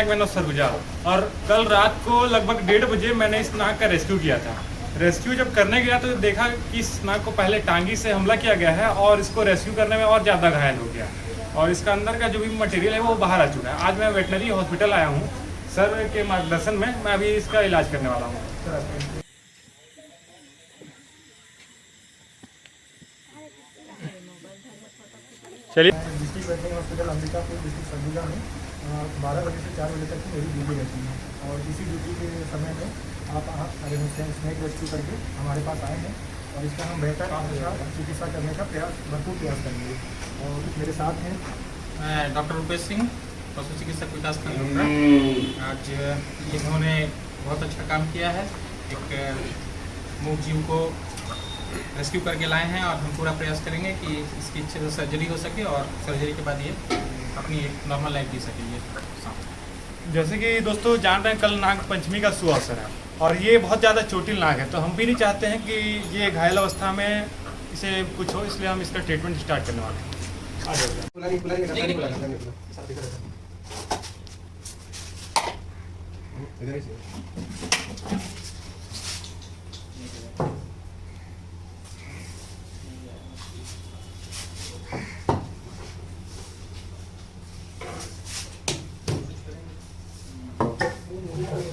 नायक मैंने सरगुजा। और कल रात को लगभग 1:30 बजे मैंने इस नाग का रेस्क्यू किया था। रेस्क्यू जब करने गया तो देखा कि इस नाग को पहले टांगी से हमला किया गया है और इसको रेस्क्यू करने में और ज़्यादा घायल हो गया और इसका अंदर का जो भी मटेरियल है वो बाहर आ चुका है। आज मैं वेटनरी हॉस्पिटल आया हूँ सर के मार्गदर्शन में, मैं अभी इसका इलाज करने वाला हूँ। चलिए। District veterinary hospital Ambikapur district Surguja में 12 बजे से 4 बजे तक की मेरी ड्यूटी रहती है और इसी ड्यूटी के समय में आप स्नेक रेस्क्यू करके हमारे पास आए हैं और इसका हम बेहतर चिकित्सा करने का भरपूर प्रयास करेंगे। और मेरे साथ हैं डॉक्टर रुपेश सिंह, पशु चिकित्सक विकास खंड। आज इन्होंने बहुत अच्छा काम किया है, एक मूक जीव को रेस्क्यू करके लाए हैं और हम पूरा प्रयास करेंगे कि इसकी अच्छे से सर्जरी हो सके और सर्जरी के बाद ये अपनी एक नॉर्मल लाइफ जी सकेंगे। जैसे कि दोस्तों जान रहे हैं कल नाग पंचमी का शुभ अवसर है और ये बहुत ज़्यादा चोटिल नाग है, तो हम भी नहीं चाहते हैं कि ये घायल अवस्था में इसे कुछ हो, इसलिए हम इसका ट्रीटमेंट स्टार्ट करने वाले हैं।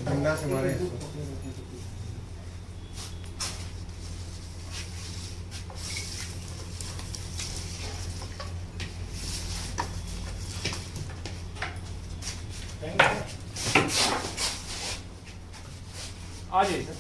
डंडा से मारे आ जाइए सर।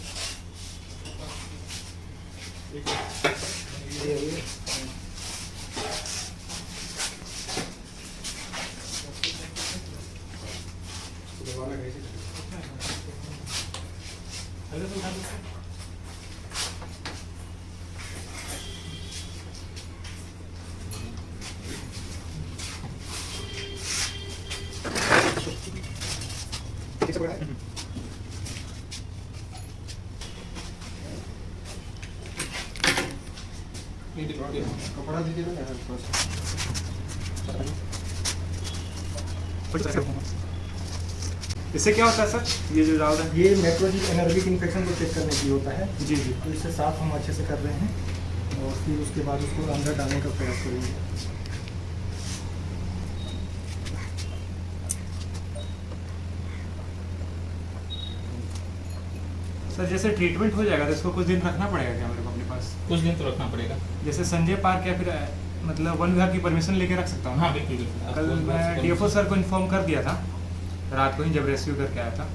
कपड़ा दीजिए ना। इससे क्या होता है सर, ये जो डाल रहे हैं? ये मेट्रोजिक एनर्जिक इन्फेक्शन को चेक करने के लिए होता है जी जी। तो इससे साफ हम अच्छे से कर रहे हैं और फिर उसके बाद उसको अंदर डालने का प्रयास करेंगे। सर जैसे ट्रीटमेंट हो जाएगा तो इसको कुछ दिन रखना पड़ेगा क्या मेरे को अपने पास? कुछ दिन तो रखना पड़ेगा। जैसे संजय पार्क या फिर मतलब वन विभाग की परमिशन लेके रख सकता हूँ? हाँ बिल्कुल बिल्कुल। कल मैं डीएफओ सर को इन्फॉर्म कर दिया था रात को ही जब रेस्क्यू करके आया था।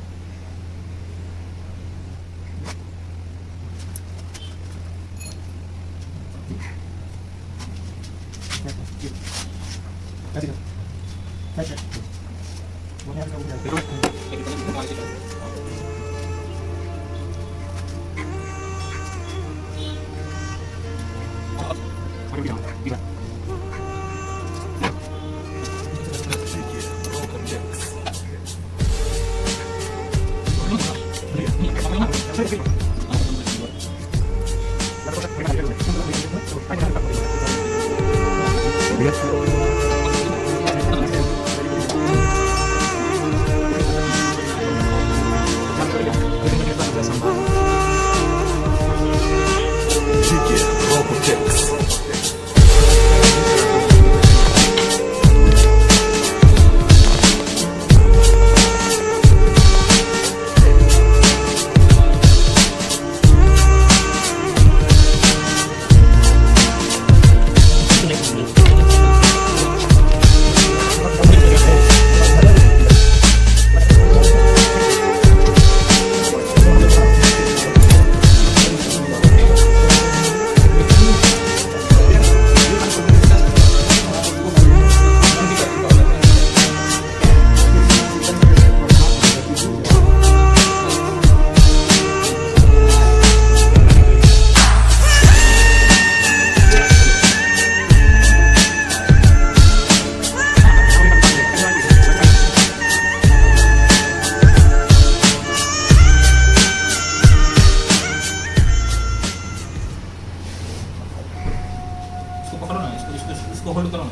इसको होल्ड करो ना।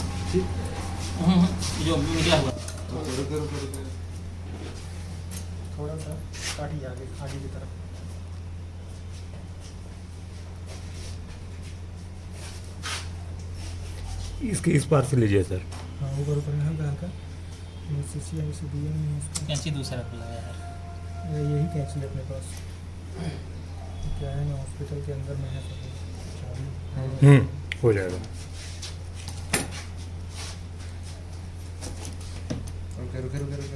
जो मीडिया हुआ थोड़ा सा काटिए आगे आगे की तरफ। इसके इस पार से लीजिए सर। हाँ ऊपर ऊपर में हल्का हल्का सीसी है, इसे दिए नहीं है इसको। कैंची दूसरा खुला है यार। यही कैंची है अपने पास। क्या है ना, हॉस्पिटल के अंदर में है सब चाबी। हो जाएगा। रुके।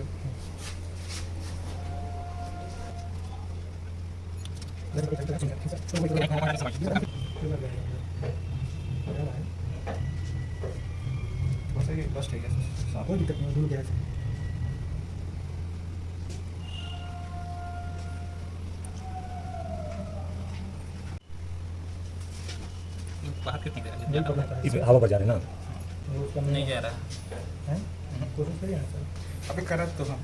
बस ठीक है, कोई दिक्कत नहीं, धुल गया है। बाहर कितनी देर इसमें हवा बजा रहे ना। नहीं जा रहा है, कोशिश करिए ना सर। अभी करा तो हम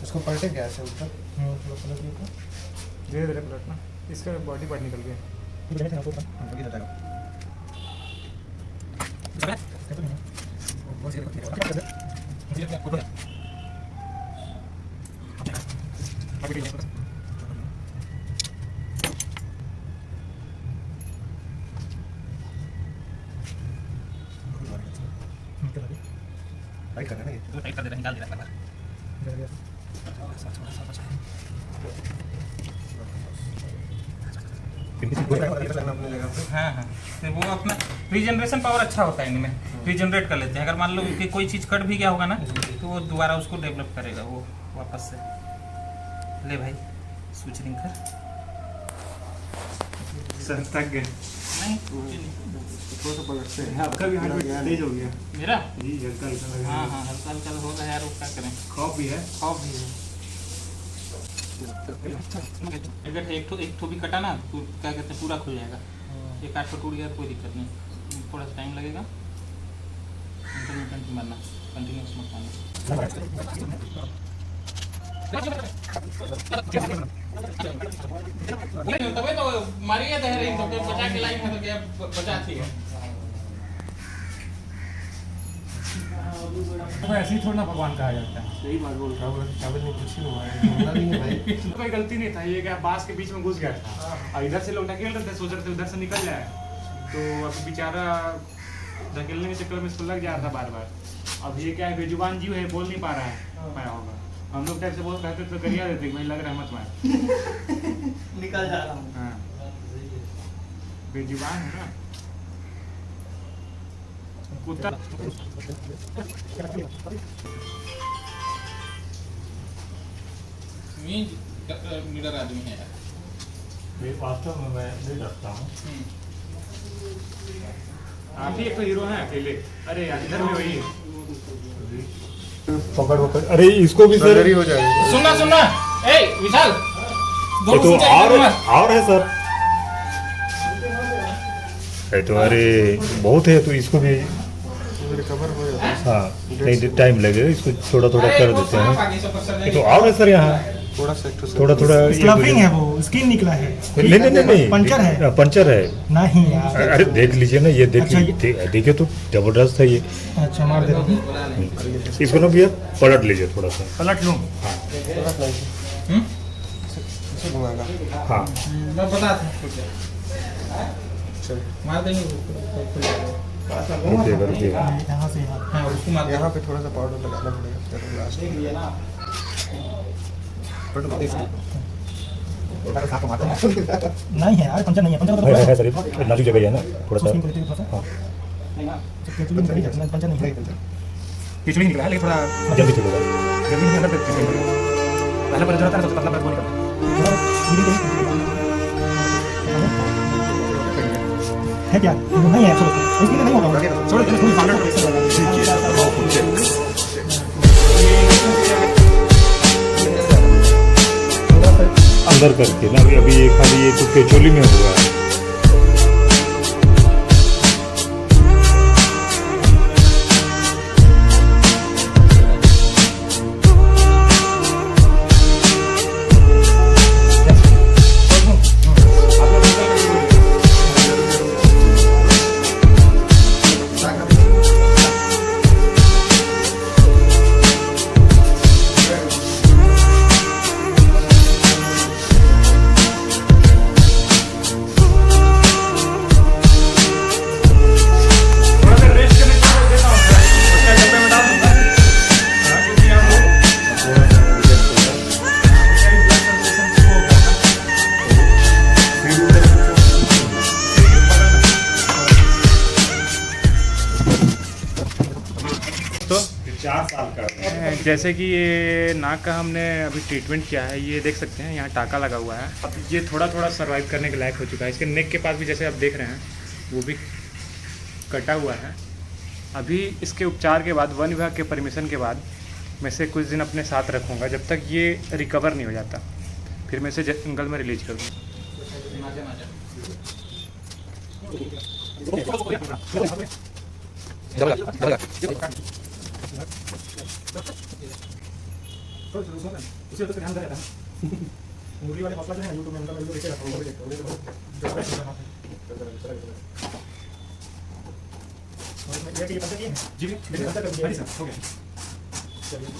उसको पलटे क्या ऐसे ऊपर? थोड़ा पलट दिया था। धीरे धीरे पलटना, इसका बॉडी पार्ट निकल गया। बैठे ना ऊपर। राइट करना है ना ये? टाइट कर दे रहे हैं, निकाल दे रहे हैं। अपनी जगह पे। हाँ हाँ, तो वो अपना रीजनरेशन पावर अच्छा होता है इनमें, रीजनरेट कर लेते हैं। अगर मान लो कि कोई चीज़ कट भी गया होगा ना, तो वो दोबारा उसको डेवलप करेगा वो वापस से। ले भाई स्विच रिंग कर। सर थक गए। नहीं थोड़ा सा पलटते हैं। आपका भी हार्ट बीट तेज हो गया। मेरा जी हल्का हल्का लग रहा हाँ है। हाँ, हल्का हल्का हो रहा है यार, वो क्या करें। खौफ भी है। खौफ भी है। अगर एक ठो भी कटा ना तो क्या कहते हैं, पूरा खुल जाएगा। एक आठ टूट गया कोई दिक्कत नहीं, थोड़ा सा टाइम लगेगा। इंटरमिटेंट मारना, कंटिन्यूस मत मारना। तबे तो मारिए दे रही, तो बचा के लाई है, तो क्या बचा थी है। तो ऐसे ही थोड़ा भगवान कहा जाता है। सही बात बोल रहा हूँ, काबिल नहीं कुछ नहीं हुआ है, बोला भी नहीं भाई। कोई गलती नहीं था, ये क्या बांस के बीच में घुस गया था और इधर से लोग ढकेल रहे थे, सोच रहे थे उधर से निकल जाए, तो अब बेचारा ढकेलने के चक्कर में इसको लग जा रहा था बार बार। अब ये क्या है, बेजुबान जीव है, बोल नहीं पा रहा है, पाया होगा। हम लोग टाइप से बोल कहते तो करिया देते, भाई लग रहा है मत मार, निकल जा रहा हूँ। हाँ बेजुबान है ना कुत्ता। लीडर आदमी है यार। वास्तव में मैं नहीं रखता हूँ। आप ही एक तो हीरो हैं अकेले। अरे यार इधर भी वही है। पकड़ अरे इसको भी सर। सर्जरी हो जाएगी। सुनना ए विशाल, ये तो और है सर। ये तो अरे बहुत है, तो इसको भी रिकवर हो जाता है। हाँ नहीं टाइम लगेगा, इसको थोड़ा थोड़ा कर देते हैं। ये तो और है सर यहाँ, थोड़ा सा एक थोड़ा थोड़ा स्लफिंग है, वो स्किन निकला है। नहीं पंचर है। पंचर है। नहीं यार। अरे देख लीजिए ना, ये अच्छा, देखिए तो जबरदस्त है ये। अच्छा मार दे रहा। इसको ना भैया पलट लीजिए थोड़ा सा। पलट लूँ। इसे घुमाएगा। हाँ मैं बता चल मार देंगे। रुकिएगा। यहाँ से यहाँ। हाँ उसको मार यहाँ पे थोड़ा सा पाउडर लगाना पड़ेगा फिर लास्ट में। नहीं है यार, पंचर नहीं है। पंचर है सर, नाजुक जगह है ना थोड़ा सा। पंचर नहीं है। खिचड़ी निकला है, लेकिन थोड़ा जल्दी ठीक होगा। जल्दी नहीं अंदर पहले पता चलता है, सबसे पतला बोल करता है क्या? नहीं है, छोड़ो। इसलिए नहीं होगा। छोड़ो, थोड़ी अंदर करके ना अभी ये खाली ये तो केचोली में हुआ है। 4 साल का। जैसे कि ये नाक का हमने अभी ट्रीटमेंट किया है, ये देख सकते हैं यहाँ टाका लगा हुआ है। अब ये थोड़ा थोड़ा सर्वाइव करने के लायक हो चुका है। इसके नेक के पास भी जैसे आप देख रहे हैं वो भी कटा हुआ है। अभी इसके उपचार के बाद वन विभाग के परमिशन के बाद मैं इसे कुछ दिन अपने साथ रखूँगा जब तक ये रिकवर नहीं हो जाता, फिर मैं इसे जंगल में रिलीज कर दूँगा। मुरली वाले मसला जो है यूट्यूब में उनका वीडियो देखे रखा हूँ, जी, मेरे अंदर कर दिया। चलिए